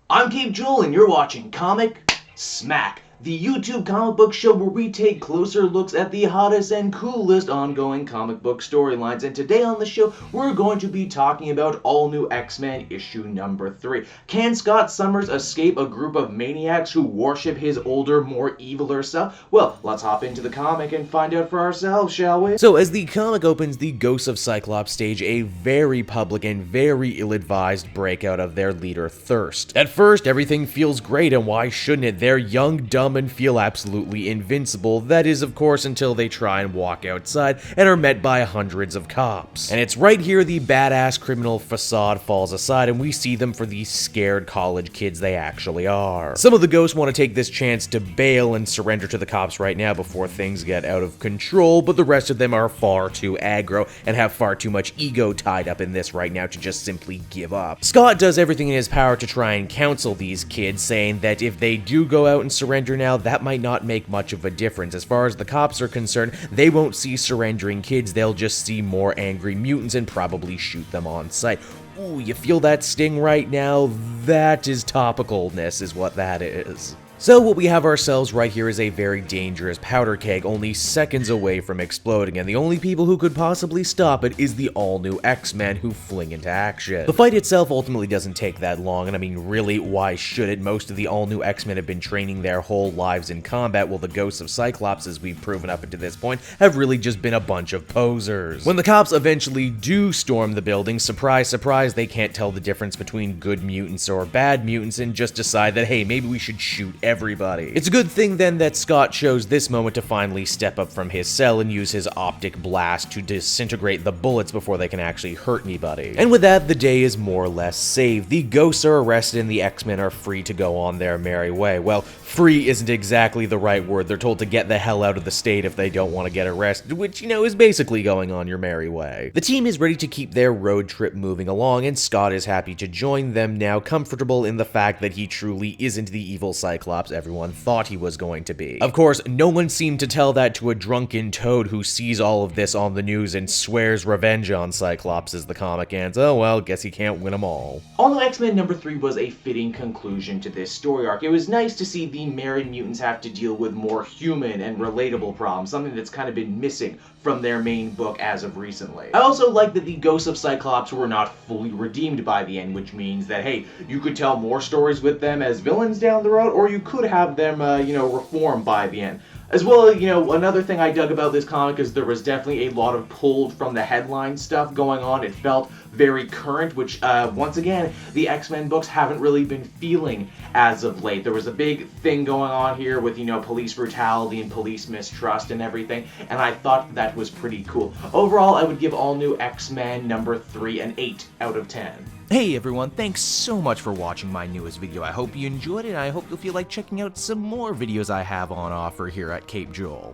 I'm Cape Joel, and you're watching Comic Smack, the YouTube comic book show where we take closer looks at the hottest and coolest ongoing comic book storylines. And today on the show, we're going to be talking about all new X-Men issue number 3. Can Scott Summers escape a group of maniacs who worship his older, more eviler self? Well, let's hop into the comic and find out for ourselves, shall we? So as the comic opens, the ghosts of Cyclops stage a very public and very ill-advised breakout of their leader Thirst. At first, everything feels great, and why shouldn't it? They're young, dumb, and feel absolutely invincible. That is, of course, until they try and walk outside and are met by hundreds of cops. And it's right here the badass criminal facade falls aside and we see them for the scared college kids they actually are. Some of the ghosts want to take this chance to bail and surrender to the cops right now before things get out of control, but the rest of them are far too aggro and have far too much ego tied up in this right now to just simply give up. Scott does everything in his power to try and counsel these kids, saying that if they do go out and surrender now, that might not make much of a difference. As far as the cops are concerned, they won't see surrendering kids, they'll just see more angry mutants and probably shoot them on sight. Ooh, you feel that sting right now? That is topicalness, is what that is. So what we have ourselves right here is a very dangerous powder keg, only seconds away from exploding, and the only people who could possibly stop it is the all-new X-Men who fling into action. The fight itself ultimately doesn't take that long, and I mean, really, why should it? Most of the all-new X-Men have been training their whole lives in combat, while the ghosts of Cyclops, as we've proven up until this point, have really just been a bunch of posers. When the cops eventually do storm the building, surprise, surprise, they can't tell the difference between good mutants or bad mutants and just decide that, hey, maybe we should shoot everybody. It's a good thing then that Scott chose this moment to finally step up from his cell and use his optic blast to disintegrate the bullets before they can actually hurt anybody. And with that, the day is more or less saved. The ghosts are arrested and the X-Men are free to go on their merry way. Well, free isn't exactly the right word. They're told to get the hell out of the state if they don't want to get arrested, which, you know, is basically going on your merry way. The team is ready to keep their road trip moving along, and Scott is happy to join them now, comfortable in the fact that he truly isn't the evil Cyclops everyone thought he was going to be. Of course, no one seemed to tell that to a drunken Toad who sees all of this on the news and swears revenge on Cyclops as the comic ends. Oh well, guess he can't win them all. Although X-Men number 3 was a fitting conclusion to this story arc, it was nice to see the merry mutants have to deal with more human and relatable problems, something that's kind of been missing from their main book as of recently. I also like that the ghosts of Cyclops were not fully redeemed by the end, which means that, hey, you could tell more stories with them as villains down the road, or you could have them, reform by the end. As well, another thing I dug about this comic is there was definitely a lot of pulled from the headline stuff going on. It felt very current, which, once again, the X-Men books haven't really been feeling as of late. There was a big thing going on here with, police brutality and police mistrust and everything, and I thought that was pretty cool. Overall, I would give all new X-Men number 3 an 8 out of 10. Hey everyone, thanks so much for watching my newest video. I hope you enjoyed it, and I hope you'll feel like checking out some more videos I have on offer here at Cape Joel.